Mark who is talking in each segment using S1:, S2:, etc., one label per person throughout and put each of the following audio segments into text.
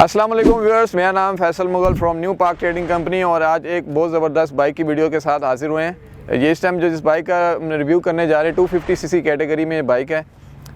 S1: अस्सलाम वालेकुम व्यूअर्स, मेरा नाम Faisal Mughal from new park trading company और आज एक बहुत ज़बरदस्त बाइक की वीडियो के साथ हाजिर हुए हैं। ये इस टाइम जो जिस बाइक का रिव्यू करने जा रहे हैं 250 सीसी कैटेगरी में बाइक है,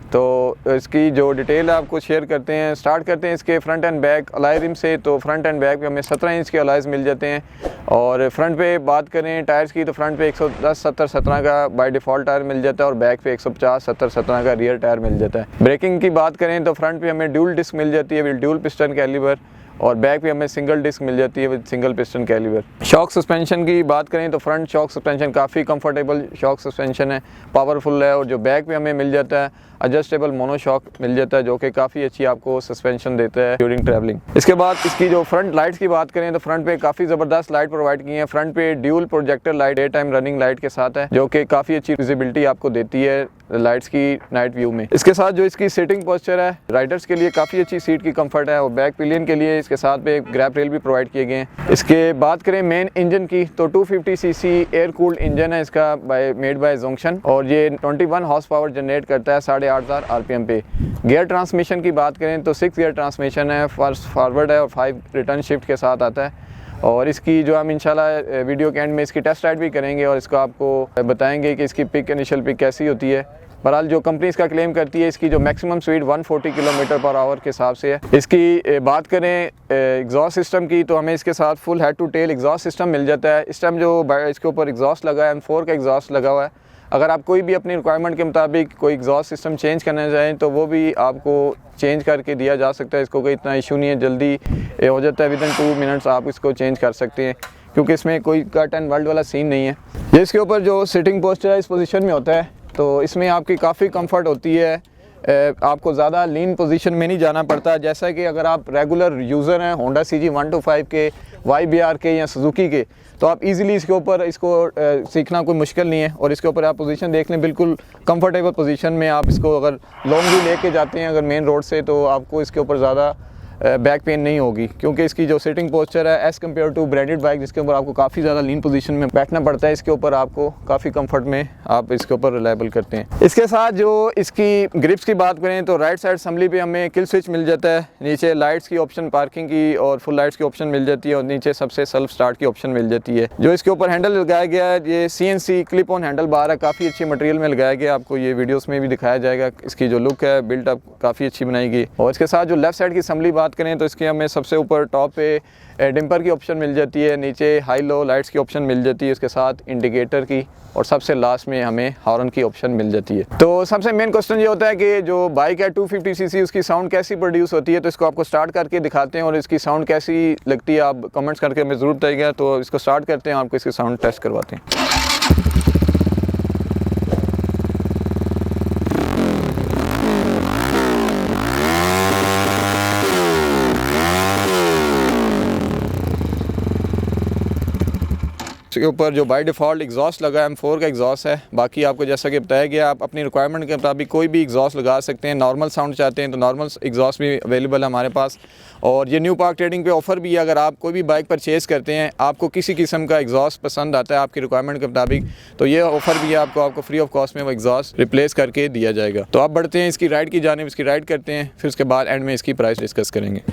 S1: तो इसकी जो डिटेल है आपको शेयर करते हैं। स्टार्ट करते हैं इसके front and back alloy rim से। तो फ्रंट एंड बैक पे हमें 17 इंच के अलाइज मिल जाते हैं और फ्रंट पे बात करें टायर्स की तो फ्रंट पे 110-70-17 का बाय डिफ़ॉल्ट टायर मिल जाता है और बैक पे 150-70-17 का रियर टायर मिल जाता है। ब्रेकिंग की बात करें तो फ्रंट पे हमें ड्यूल डिस्क मिल जाती है विद ड्यूल पिस्टन कैलिबर और बैक पे हमें सिंगल डिस्क मिल जाती है with single piston caliper. Shock suspension की बात करें तो फ्रंट शॉक सस्पेंशन काफ़ी कंफर्टेबल शॉक सस्पेंशन है, पावरफुल है और जो बैक पे हमें मिल जाता है एडजस्टेबल मोनो शॉक मिल जाता है जो कि काफ़ी अच्छी आपको सस्पेंशन देता है ड्यूरिंग ट्रैवलिंग। इसके बाद इसकी जो फ्रंट लाइट्स की बात करें तो फ्रंट पे काफ़ी ज़बरदस्त लाइट प्रोवाइड की है। फ्रंट पे dual projector light day time running light के साथ है जो कि काफ़ी अच्छी विजिबिलिटी आपको देती है लाइट्स की नाइट व्यू में। इसके साथ जो इसकी सीटिंग पोस्चर है राइडर्स के लिए काफ़ी अच्छी सीट की कंफर्ट है और बैक पिलियन के लिए इसके साथ पे ग्रैप रेल भी प्रोवाइड किए गए हैं। इसके बात करें मेन इंजन की तो 250 सीसी एयर कूल्ड इंजन है इसका मेड बाय जोंगशन और ये 21 हॉर्स पावर जनरेट करता है 8500 आरपीएम पे। गियर ट्रांसमिशन की बात करें तो 6 गियर ट्रांसमिशन है, फर्स्ट फॉरवर्ड है और 5 रिटर्न शिफ्ट के साथ आता है। और इसकी जो हम इंशाल्लाह वीडियो के एंड में इसकी टेस्ट राइड भी करेंगे और इसको आपको बताएंगे कि इसकी पिक इनिशियल पिक कैसी होती है। बहरहाल जो कंपनी इसका क्लेम करती है इसकी जो maximum speed 140 kilometre per hour के हिसाब से है। इसकी बात करें एग्जॉस्ट सिस्टम की तो हमें इसके साथ full head to tail exhaust system मिल जाता है। इस टाइम जो इसके ऊपर एग्जॉस्ट लगा है M4 का एग्जॉस्ट लगा हुआ है। अगर आप कोई भी अपनी रिक्वायरमेंट के मुताबिक कोई एग्जॉस्ट सिस्टम चेंज करना चाहें तो वो भी आपको चेंज करके दिया जा सकता है। इसको कोई इतना इशू नहीं है, जल्दी हो जाता है, विदिन 2 मिनट्स आप इसको चेंज कर सकते हैं क्योंकि इसमें कोई कट एंड वेल्ड वाला सीन नहीं है। ये इसके ऊपर जो सिटिंग पोस्चर है इस पोजीशन में होता है तो इसमें आपकी काफ़ी कंफर्ट होती है, आपको ज़्यादा लीन पोजीशन में नहीं जाना पड़ता। जैसा कि अगर आप रेगुलर यूज़र हैं होंडा CG 125 के, YBR के या सुजुकी के तो आप इजीली इसके ऊपर इसको सीखना कोई मुश्किल नहीं है और इसके ऊपर आप पोजीशन देख लें, बिल्कुल कंफर्टेबल पोजीशन में आप इसको अगर लॉन्ग भी लेके जाते हैं अगर मेन रोड से तो आपको इसके ऊपर ज़्यादा बैक पेन नहीं होगी क्योंकि इसकी जो सिटिंग पोस्चर है as compare to branded bike जिसके ऊपर आपको काफ़ी ज़्यादा लीन पोजीशन में बैठना पड़ता है, इसके ऊपर आपको काफ़ी कंफर्ट में आप इसके ऊपर रिलायबल करते हैं। इसके साथ जो इसकी ग्रिप्स की बात करें तो राइट साइड असम्बली पे हमें किल स्विच मिल जाता है, नीचे लाइट्स की ऑप्शन पार्किंग की और फुल लाइट्स की ऑप्शन मिल जाती है और नीचे सबसे सेल्फ स्टार्ट की ऑप्शन मिल जाती है। जो इसके ऊपर हैंडल लगाया गया है ये CNC clip on handle bar है, काफ़ी अच्छी मटेरियल में लगाया गया, आपको ये वीडियोज़ में भी दिखाया जाएगा। इसकी जो लुक है बिल्ट अप काफ़ी अच्छी बनाई गई और इसके साथ जो लेफ्ट साइड की असम्बली बात करें तो इसकी हमें सबसे ऊपर टॉप पे डिम्पर की ऑप्शन मिल जाती है, नीचे हाई लो लाइट्स की ऑप्शन मिल जाती है, इसके साथ इंडिकेटर की और सबसे लास्ट में हमें हॉर्न की ऑप्शन मिल जाती है। तो सबसे मेन क्वेश्चन ये होता है कि जो बाइक है 250 सीसी उसकी साउंड कैसी प्रोड्यूस होती है, तो इसको आपको स्टार्ट करके दिखाते हैं और इसकी साउंड कैसी लगती है आप कमेंट्स करके हमें ज़रूर बताइएगा। तो इसको स्टार्ट करते हैं, आपको इसकी साउंड टेस्ट करवाते हैं। इसके ऊपर जो बाय डिफ़ॉल्ट एग्जॉस्ट लगा है M4 का एग्जॉस्ट है, बाकी आपको जैसा कि बताया गया आप अपनी रिक्वायरमेंट के मुताबिक कोई भी एग्जॉस्ट लगा सकते हैं। नॉर्मल साउंड चाहते हैं तो नॉर्मल एग्जॉस्ट भी अवेलेबल है हमारे पास और ये न्यू पार्क ट्रेडिंग पे ऑफ़र भी है। अगर आप कोई भी बाइक परचेज़ करते हैं आपको किसी किस्म का एग्जॉस्ट पसंद आता है आपकी रिक्वायरमेंट के मुताबिक तो ये ऑफ़र भी है, आपको फ्री ऑफ कॉस्ट में वो एग्जॉस्ट रिप्लेस करके दिया जाएगा। तो आप बढ़ते हैं इसकी राइड की जानिब, इसकी राइड करते हैं, फिर उसके बाद एंड में इसकी प्राइस डिस्कस करेंगे।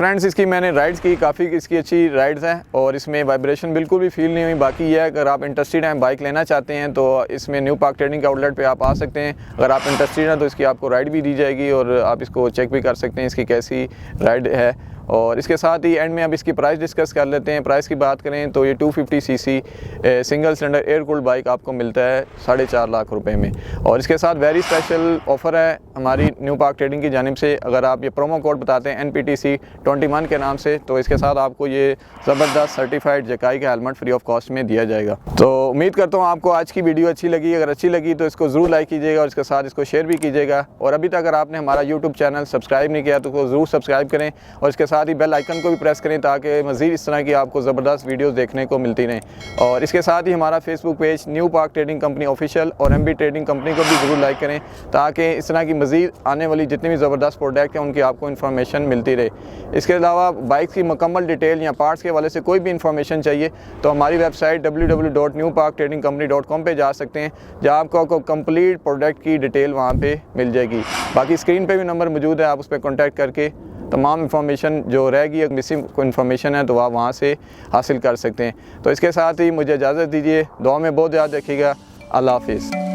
S1: फ्रेंड्स इसकी मैंने राइड्स की, काफ़ी इसकी अच्छी राइड्स हैं और इसमें वाइब्रेशन बिल्कुल भी फील नहीं हुई। बाकी ये है अगर आप इंटरेस्टेड हैं, बाइक लेना चाहते हैं तो इसमें न्यू पार्क ट्रेडिंग आउटलेट पे आप आ सकते हैं। अगर आप इंटरेस्टेड हैं तो इसकी आपको राइड भी दी जाएगी और आप इसको चेक भी कर सकते हैं इसकी कैसी राइड है। और इसके साथ ही एंड में अब इसकी प्राइस डिस्कस कर लेते हैं। प्राइस की बात करें तो ये 250 CC single cylinder air cooled bike आपको मिलता है 4.5 लाख रुपए में। और इसके साथ वेरी स्पेशल ऑफ़र है हमारी न्यू पार्क ट्रेडिंग की जानिब से। अगर आप ये प्रोमो कोड बताते हैं NPTC 21 के नाम से, तो इसके साथ आपको ये ज़बरदस्त सर्टिफाइड जकाई का हेलमेट फ्री ऑफ कॉस्ट में दिया जाएगा। तो उम्मीद करता हूँ आपको आज की वीडियो अच्छी लगी। अगर अच्छी लगी तो इसको ज़रूर लाइक कीजिएगा और इसके साथ इसको शेयर भी कीजिएगा। और अभी तक अगर आपने हमारा यूट्यूब चैनल सब्सक्राइब नहीं किया तो ज़रूर सब्सक्राइब करें और इसके साथ ही बेल आइकन को भी प्रेस करें ताकि मज़ीद इस तरह की आपको ज़बरदस्त वीडियोस देखने को मिलती रहें। और इसके साथ ही हमारा Facebook page new park trading company official और MB ट्रेडिंग कंपनी को भी ज़रूर लाइक करें ताकि इस तरह की मज़ीद आने वाली जितनी भी ज़बरदस्त प्रोडक्ट हैं उनकी आपको इन्फॉर्मेशन मिलती रहे। इसके अलावा बाइक की मुकम्मल डिटेल या पार्ट्स के हवाले से कोई भी इन्फॉर्मेशन चाहिए तो हमारी वेबसाइट www.newparktradingcompany.com पे जा सकते हैं, जहाँ आपको कंप्लीट प्रोडक्ट की डिटेल वहाँ पे मिल जाएगी। बाकी स्क्रीन पे भी नंबर मौजूद है, आप उस पर कॉन्टैक्ट करके तमाम इन्फॉर्मेशन जो रहेगी, अगर मिसिंग कोई इन्फॉर्मेशन है तो आप वहाँ से हासिल कर सकते हैं। तो इसके साथ ही मुझे इजाज़त दीजिए, दुआ में बहुत याद रखिएगा। अल्लाह हाफिज़।